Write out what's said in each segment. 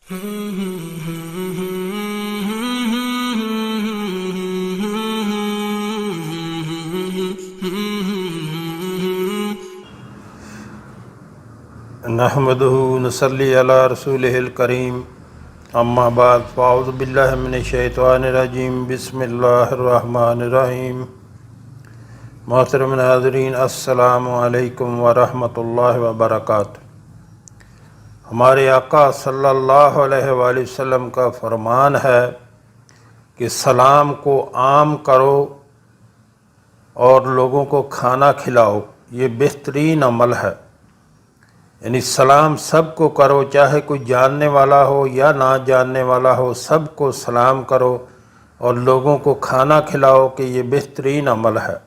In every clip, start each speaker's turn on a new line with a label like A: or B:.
A: نحمده نصلی علی رسولہ الکریم اما بعد فاعوذ باللہ من الشیطان الرجیم بسم اللہ الرحمن الرحیم۔ محترم ناظرین، السلام علیکم ورحمۃ اللہ وبرکاتہ۔ ہمارے آقا صلی اللہ علیہ وآلہ وسلم کا فرمان ہے کہ سلام کو عام کرو اور لوگوں کو کھانا کھلاؤ، یہ بہترین عمل ہے۔ یعنی سلام سب کو کرو، چاہے کوئی جاننے والا ہو یا نہ جاننے والا ہو، سب کو سلام کرو اور لوگوں کو کھانا کھلاؤ، کہ یہ بہترین عمل ہے۔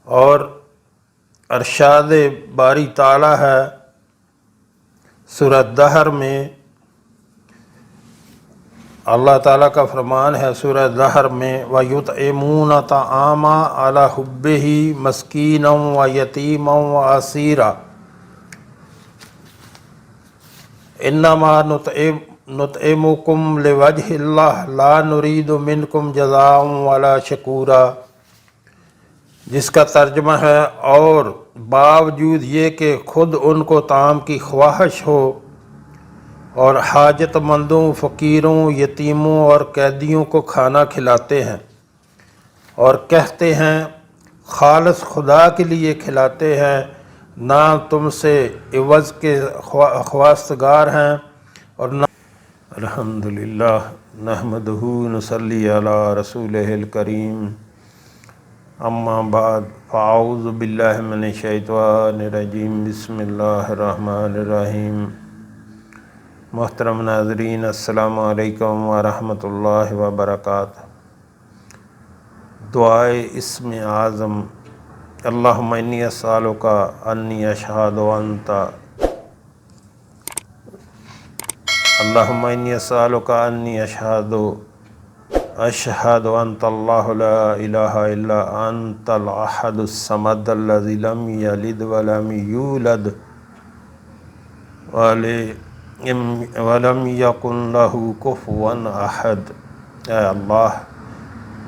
A: اور ارشاد باری تعالی ہے سورہ دہر میں، اللہ تعالیٰ کا فرمان ہے سورہ دہر میں، وَيُطْعِمُونَ الطَّعَامَ عَلَىٰ حُبِّهِ مِسْكِينًا وَيَتِيمًا وَأَسِيرًا انما نطعمکم لوجہ اللہ لا نرید منکم جزاء ولا شکورا، جس کا ترجمہ ہے، اور باوجود یہ کہ خود ان کو طعام کی خواہش ہو اور حاجت مندوں، فقیروں، یتیموں اور قیدیوں کو کھانا کھلاتے ہیں، اور کہتے ہیں خالص خدا کے لیے کھلاتے ہیں، نہ تم سے عوض کے خواستگار ہیں، اور نہ الحمدللہ نحمدہ نصلی علی رسولہ الکریم اما بعد فاعوذ باللہ من الشیطان الرجیم بسم اللہ الرحمن الرحیم۔ محترم ناظرین، السلام علیکم ورحمۃ اللہ وبرکاتہ۔ دعائے اسم اعظم: اللہم انی اسألک انی اشہد انت اللہم انی اسألک انی اشہد انت اللہ لا الہ الا انت الاحد الصمد الذی لم یلد ولم یولد ولم یکن لہ کفوا احد۔ اے اللہ،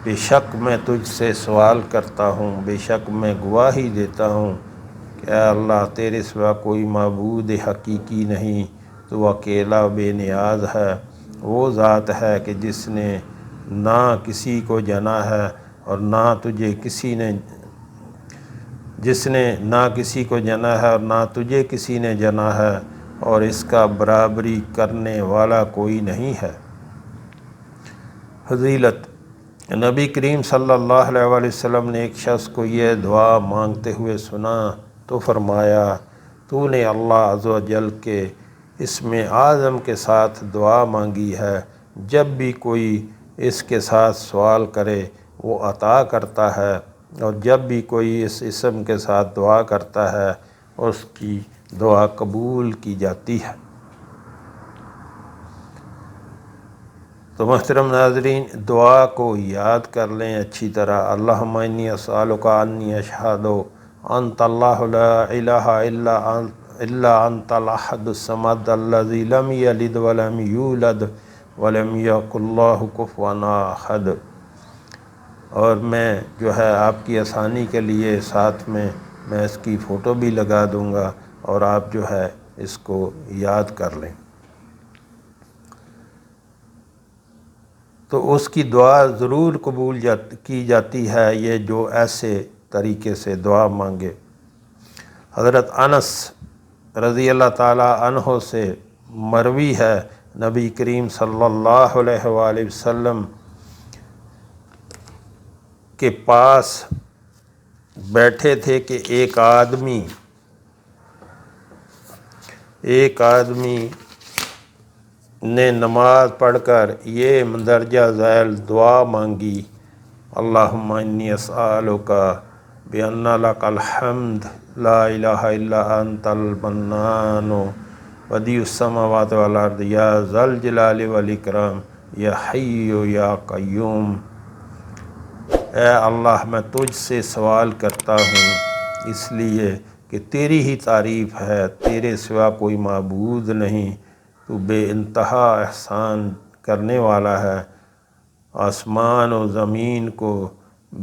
A: بے شک میں تجھ سے سوال کرتا ہوں، بے شک میں گواہی دیتا ہوں کہ اے اللہ، تیرے سوا کوئی معبود حقیقی نہیں، تو اکیلا بے نیاز ہے۔ وہ ذات ہے کہ جس نے نہ کسی کو جنا ہے اور نہ تجھے کسی نے جس نے نہ کسی کو جنا ہے اور نہ تجھے کسی نے جنا ہے، اور اس کا برابری کرنے والا کوئی نہیں ہے۔ فضیلت: نبی کریم صلی اللہ علیہ وآلہ وسلم نے ایک شخص کو یہ دعا مانگتے ہوئے سنا تو فرمایا، تو نے اللہ عز و جل کے اسم اعظم کے ساتھ دعا مانگی ہے، جب بھی کوئی اس کے ساتھ سوال کرے وہ عطا کرتا ہے، اور جب بھی کوئی اس اسم کے ساتھ دعا کرتا ہے اس کی دعا قبول کی جاتی ہے۔ تو محترم ناظرین، دعا کو یاد کر لیں اچھی طرح۔ اللہم انی اسألک انی اشہد انت اللہ لا الہ الا انت الاحد الصمد الذی لم یلد ولم یولد ولم یکن لہ کفوا احد۔ اور میں جو ہے آپ کی آسانی کے لیے ساتھ میں اس کی فوٹو بھی لگا دوں گا، اور آپ جو ہے اس کو یاد کر لیں۔ تو اس کی دعا ضرور قبول کی جاتی ہے، یہ جو ایسے طریقے سے دعا مانگے۔ حضرت انس رضی اللہ تعالیٰ عنہ سے مروی ہے، نبی کریم صلی اللہ علیہ وآلہ وسلم کے پاس بیٹھے تھے کہ ایک آدمی نے نماز پڑھ کر یہ مندرجہ ذیل دعا مانگی، اللہم انی اسألک بأن لک الحمد لا الہ الا انت المنان بدیع السماوات والارض یا ذا الجلال والاکرام یا حی یا قیوم۔ اے اللہ، میں تجھ سے سوال کرتا ہوں اس لیے کہ تیری ہی تعریف ہے، تیرے سوا کوئی معبود نہیں، تو بے انتہا احسان کرنے والا ہے، آسمان و زمین کو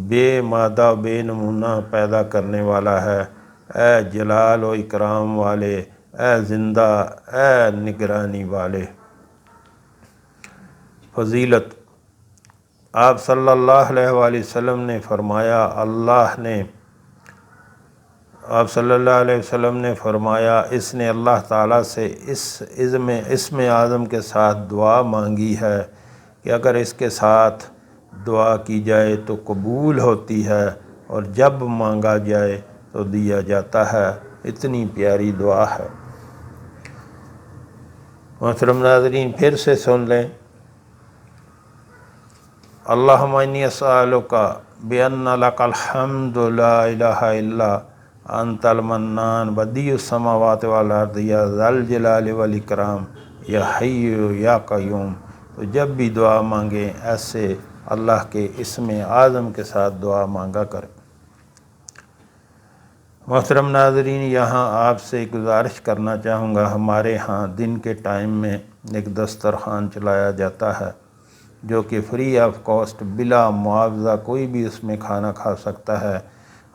A: بے مادہ بے نمونہ پیدا کرنے والا ہے۔ اے جلال و اکرام والے، اے زندہ، اے نگرانی والے۔ فضیلت: آپ صلی اللہ علیہ وآلہ وسلم نے فرمایا، اس نے اللہ تعالیٰ سے اسم اعظم کے ساتھ دعا مانگی ہے کہ اگر اس کے ساتھ دعا کی جائے تو قبول ہوتی ہے، اور جب مانگا جائے تو دیا جاتا ہے۔ اتنی پیاری دعا ہے۔ محترم ناظرین، پھر سے سن لیں۔ اللہم انی اسألک بأن لک الحمد لا الہ الا انت المنان بدیع السماوات والارض یا ذا الجلال والاکرام یا حی یا قیوم۔ تو جب بھی دعا مانگیں ایسے اللہ کے اسم اعظم کے ساتھ دعا مانگا کریں۔ محترم ناظرین، یہاں آپ سے گزارش کرنا چاہوں گا، ہمارے ہاں دن کے ٹائم میں ایک دسترخوان چلایا جاتا ہے جو کہ فری آف کاسٹ، بلا معاوضہ کوئی بھی اس میں کھانا کھا سکتا ہے۔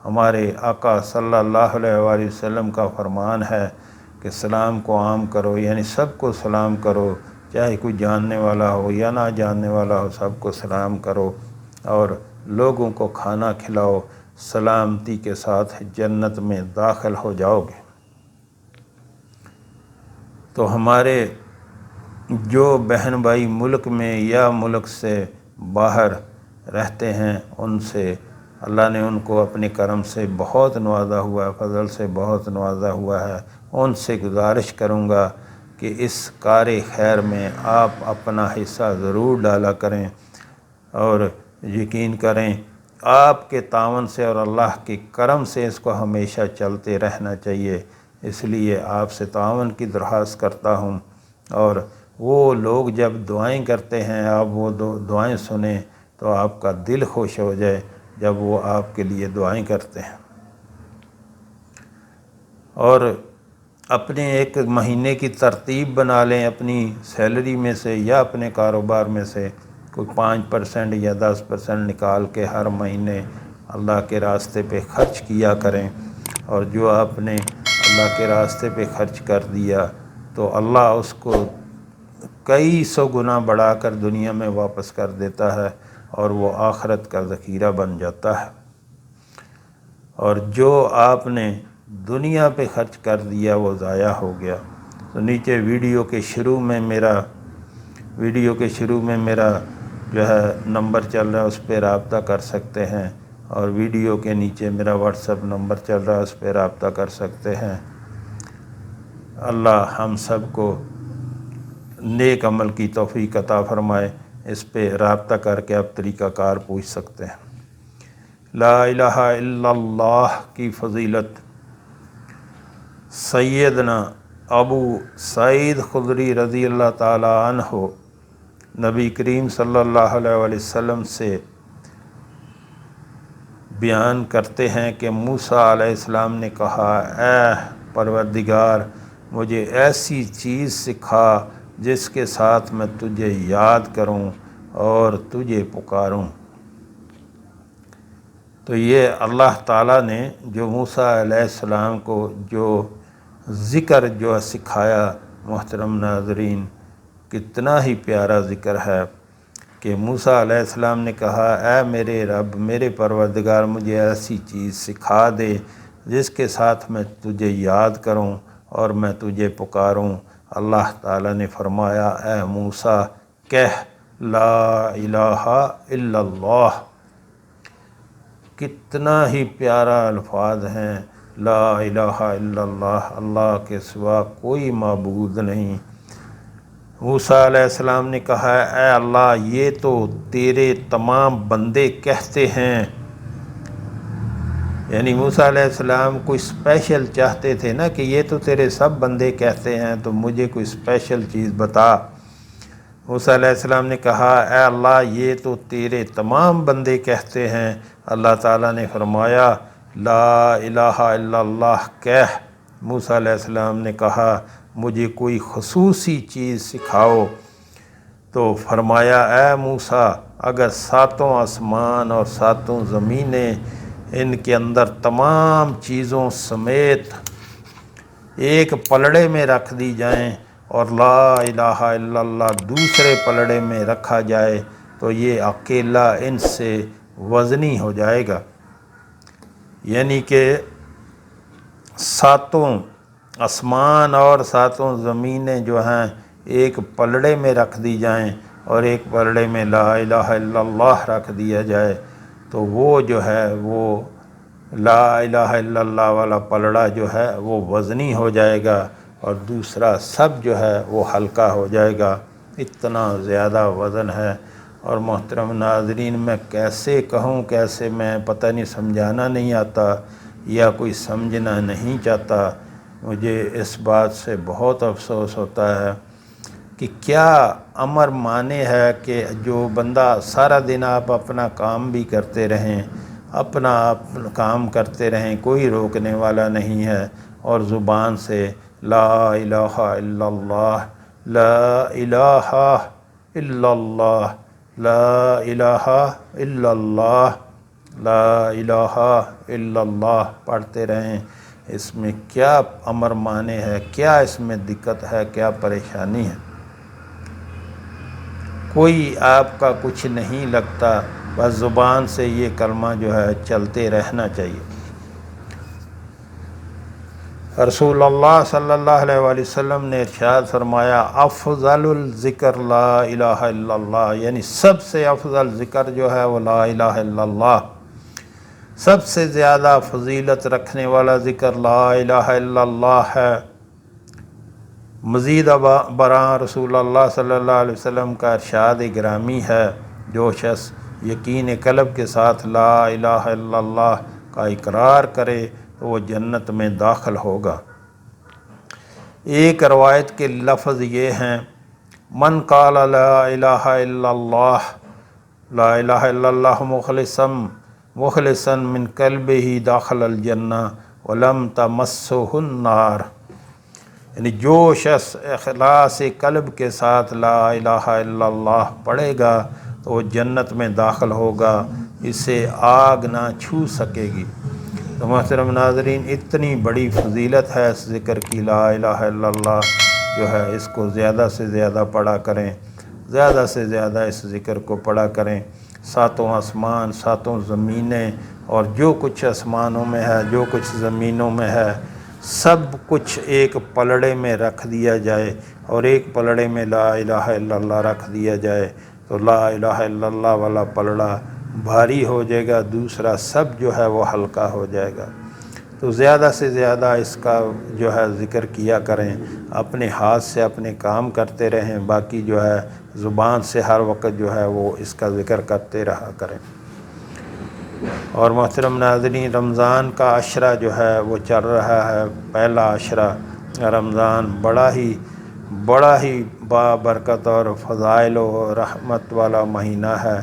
A: ہمارے آقا صلی اللہ علیہ وآلہ وسلم کا فرمان ہے کہ سلام کو عام کرو، یعنی سب کو سلام کرو، چاہے کوئی جاننے والا ہو یا نہ جاننے والا ہو، سب کو سلام کرو اور لوگوں کو کھانا کھلاؤ، سلامتی کے ساتھ جنت میں داخل ہو جاؤ گے۔ تو ہمارے جو بہن بھائی ملک میں یا ملک سے باہر رہتے ہیں، ان سے اللہ نے ان کو اپنے کرم سے بہت نوازا ہوا ہے، فضل سے بہت نوازا ہوا ہے۔ ان سے گزارش کروں گا کہ اس کار خیر میں آپ اپنا حصہ ضرور ڈالا کریں، اور یقین کریں آپ کے تعاون سے اور اللہ کے کرم سے اس کو ہمیشہ چلتے رہنا چاہیے۔ اس لیے آپ سے تعاون کی درخواست کرتا ہوں، اور وہ لوگ جب دعائیں کرتے ہیں آپ وہ دعائیں سنیں تو آپ کا دل خوش ہو جائے جب وہ آپ کے لیے دعائیں کرتے ہیں۔ اور اپنے ایک مہینے کی ترتیب بنا لیں، اپنی سیلری میں سے یا اپنے کاروبار میں سے کوئی 5% یا 10% نکال کے ہر مہینے اللہ کے راستے پہ خرچ کیا کریں، اور جو آپ نے اللہ کے راستے پہ خرچ کر دیا تو اللہ اس کو کئی سو گنا بڑھا کر دنیا میں واپس کر دیتا ہے، اور وہ آخرت کا ذخیرہ بن جاتا ہے۔ اور جو آپ نے دنیا پہ خرچ کر دیا وہ ضائع ہو گیا۔ تو نیچے ویڈیو کے شروع میں میرا جو ہے نمبر چل رہا ہے، اس پہ رابطہ کر سکتے ہیں، اور ویڈیو کے نیچے میرا واٹس ایپ نمبر چل رہا ہے، اس پہ رابطہ کر سکتے ہیں۔ اللہ ہم سب کو نیک عمل کی توفیق عطا فرمائے۔ اس پہ رابطہ کر کے آپ طریقہ کار پوچھ سکتے ہیں۔ لا الہ الا اللہ کی فضیلت: سیدنا ابو سعید خدری رضی اللہ تعالیٰ عنہ نبی کریم صلی اللہ علیہ وآلہ وسلم سے بیان کرتے ہیں کہ موسیٰ علیہ السلام نے کہا، اے پروردگار، مجھے ایسی چیز سکھا جس کے ساتھ میں تجھے یاد کروں اور تجھے پکاروں۔ تو یہ اللہ تعالیٰ نے جو موسیٰ علیہ السلام کو جو ذکر جو سکھایا، محترم ناظرین، کتنا ہی پیارا ذکر ہے کہ موسیٰ علیہ السلام نے کہا، اے میرے رب، میرے پروردگار، مجھے ایسی چیز سکھا دے جس کے ساتھ میں تجھے یاد کروں اور میں تجھے پکاروں۔ اللہ تعالیٰ نے فرمایا، اے موسیٰ کہہ لا الہ الا اللہ۔ کتنا ہی پیارا الفاظ ہیں، لا الہ الا اللہ، اللہ کے سوا کوئی معبود نہیں۔ موسیٰ علیہ السلام نے کہا، اے اللہ، یہ تو تیرے تمام بندے کہتے ہیں۔ یعنی موسیٰ علیہ السلام کوئی اسپیشل چاہتے تھے نا کہ یہ تو تیرے سب بندے کہتے ہیں، تو مجھے کوئی اسپیشل چیز بتا۔ موسیٰ علیہ السلام نے کہا، اے اللہ، یہ تو تیرے تمام بندے کہتے ہیں۔ اللہ تعالیٰ نے فرمایا، لا الہ الا اللہ کہہ۔ موسیٰ علیہ السلام نے کہا، مجھے کوئی خصوصی چیز سکھاؤ۔ تو فرمایا اے موسیٰ اگر ساتوں آسمان اور ساتوں زمینیں ان کے اندر تمام چیزوں سمیت ایک پلڑے میں رکھ دی جائیں اور لا الہ الا اللہ دوسرے پلڑے میں رکھا جائے تو یہ اکیلا ان سے وزنی ہو جائے گا۔ یعنی کہ ساتوں آسمان اور ساتوں زمینیں جو ہیں ایک پلڑے میں رکھ دی جائیں اور ایک پلڑے میں لا الہ الا اللہ رکھ دیا جائے تو وہ جو ہے وہ لا الہ الا اللہ والا پلڑا جو ہے وہ وزنی ہو جائے گا اور دوسرا سب جو ہے وہ ہلکا ہو جائے گا۔ اتنا زیادہ وزن ہے۔ اور محترم ناظرین میں کیسے کہوں، کیسے میں پتہ نہیں، سمجھانا نہیں آتا یا کوئی سمجھنا نہیں چاہتا۔ مجھے اس بات سے بہت افسوس ہوتا ہے کہ کیا امر مانے ہے کہ جو بندہ سارا دن آپ اپنا کام بھی کرتے رہیں، اپنا کام کرتے رہیں، کوئی روکنے والا نہیں ہے، اور زبان سے لا الہ الا اللہ، لا الہ الا اللہ، لا الہ الا اللہ، لا الہ الا اللہ پڑھتے رہیں۔ اس میں کیا امر مانے ہے، کیا اس میں دقت ہے، کیا پریشانی ہے؟ کوئی آپ کا کچھ نہیں لگتا، بس زبان سے یہ کلمہ جو ہے چلتے رہنا چاہیے۔ رسول اللہ صلی اللہ علیہ وآلہ وسلم نے ارشاد فرمایا افضل الذکر لا الہ الا اللہ، یعنی سب سے افضل ذکر جو ہے وہ لا الہ الا اللہ، سب سے زیادہ فضیلت رکھنے والا ذکر لا الہ الا اللہ ہے۔ مزید برآں رسول اللہ صلی اللہ علیہ وسلم کا ارشاد گرامی ہے، جو شخص یقین قلب کے ساتھ لا الہ الا اللہ کا اقرار کرے تو وہ جنت میں داخل ہوگا۔ ایک روایت کے لفظ یہ ہیں من قال لا الہ الا اللہ، لا الہ الا اللہ مخلصا من قلبہ داخل الجنہ ولم تمسہ النار، یعنی جو شخص اخلاص قلب کے ساتھ لا الہ الا اللہ پڑھے گا تو وہ جنت میں داخل ہوگا، اسے آگ نہ چھو سکے گی۔ تو محترم ناظرین اتنی بڑی فضیلت ہے اس ذکر کی، لا الہ الا اللہ جو ہے اس کو زیادہ سے زیادہ پڑھا کریں، زیادہ سے زیادہ اس ذکر کو پڑھا کریں۔ ساتوں آسمان، ساتوں زمینیں اور جو کچھ آسمانوں میں ہے، جو کچھ زمینوں میں ہے، سب کچھ ایک پلڑے میں رکھ دیا جائے اور ایک پلڑے میں لا الہ الا اللہ رکھ دیا جائے تو لا الہ الا اللہ والا پلڑا بھاری ہو جائے گا، دوسرا سب جو ہے وہ ہلکا ہو جائے گا۔ تو زیادہ سے زیادہ اس کا جو ہے ذکر کیا کریں، اپنے ہاتھ سے اپنے کام کرتے رہیں، باقی جو ہے زبان سے ہر وقت جو ہے وہ اس کا ذکر کرتے رہا کریں۔ اور محترم ناظرین رمضان کا عشرہ جو ہے وہ چل رہا ہے، پہلا عشرہ رمضان بڑا ہی بابرکت اور فضائل و رحمت والا مہینہ ہے،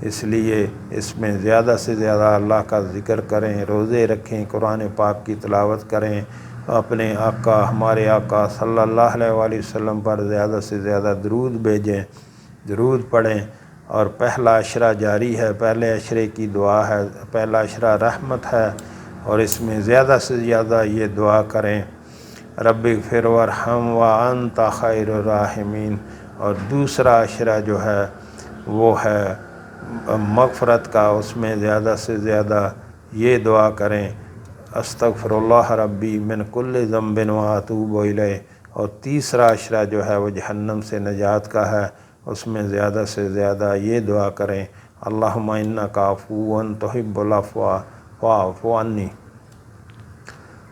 A: اس لیے اس میں زیادہ سے زیادہ اللہ کا ذکر کریں، روزے رکھیں، قرآن پاک کی تلاوت کریں، اپنے آقا ہمارے آقا صلی اللہ علیہ وآلہ وسلم پر زیادہ سے زیادہ درود بھیجیں، درود پڑھیں۔ اور پہلا عشرہ جاری ہے، پہلے عشرے کی دعا ہے، پہلا عشرہ رحمت ہے اور اس میں زیادہ سے زیادہ یہ دعا کریں رب اغفر وارحم وانت خیر الراحمین۔ اور دوسرا عشرہ جو ہے وہ ہے مغفرت کا، اس میں زیادہ سے زیادہ یہ دعا کریں استغفر اللہ ربی من کل ذنب واتوب الیہ۔ اور تیسرا عشرہ جو ہے وہ جہنم سے نجات کا ہے، اس میں زیادہ سے زیادہ یہ دعا کریں اللہم انک عفو تحب العفو فاعف عنی۔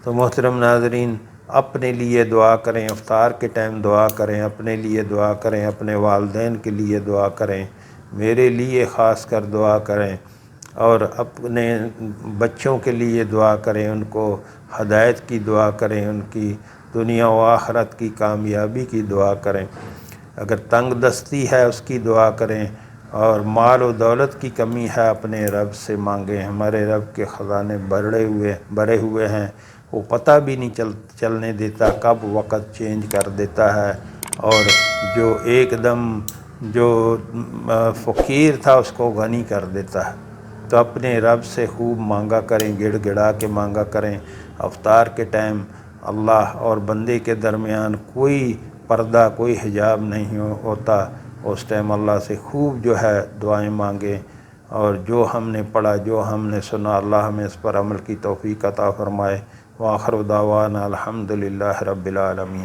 A: تو محترم ناظرین اپنے لیے دعا کریں، افطار کے ٹائم دعا کریں، اپنے لیے دعا کریں، اپنے والدین کے لیے دعا کریں، میرے لیے خاص کر دعا کریں اور اپنے بچوں کے لیے دعا کریں، ان کو ہدایت کی دعا کریں، ان کی دنیا و آخرت کی کامیابی کی دعا کریں۔ اگر تنگ دستی ہے اس کی دعا کریں اور مال و دولت کی کمی ہے اپنے رب سے مانگیں، ہمارے رب کے خزانے بھرے ہوئے ہیں، وہ پتہ بھی نہیں چلنے دیتا کب وقت چینج کر دیتا ہے، اور جو ایک دم جو فقیر تھا اس کو غنی کر دیتا ہے۔ تو اپنے رب سے خوب مانگا کریں، گڑ گڑا کے مانگا کریں۔ افطار کے ٹائم اللہ اور بندے کے درمیان کوئی پردہ، کوئی حجاب نہیں ہوتا، اس ٹائم اللہ سے خوب جو ہے دعائیں مانگیں، اور جو ہم نے پڑھا، جو ہم نے سنا، اللہ ہمیں اس پر عمل کی توفیق عطا فرمائے۔ وآخر دعوانا الحمدللہ رب العالمین۔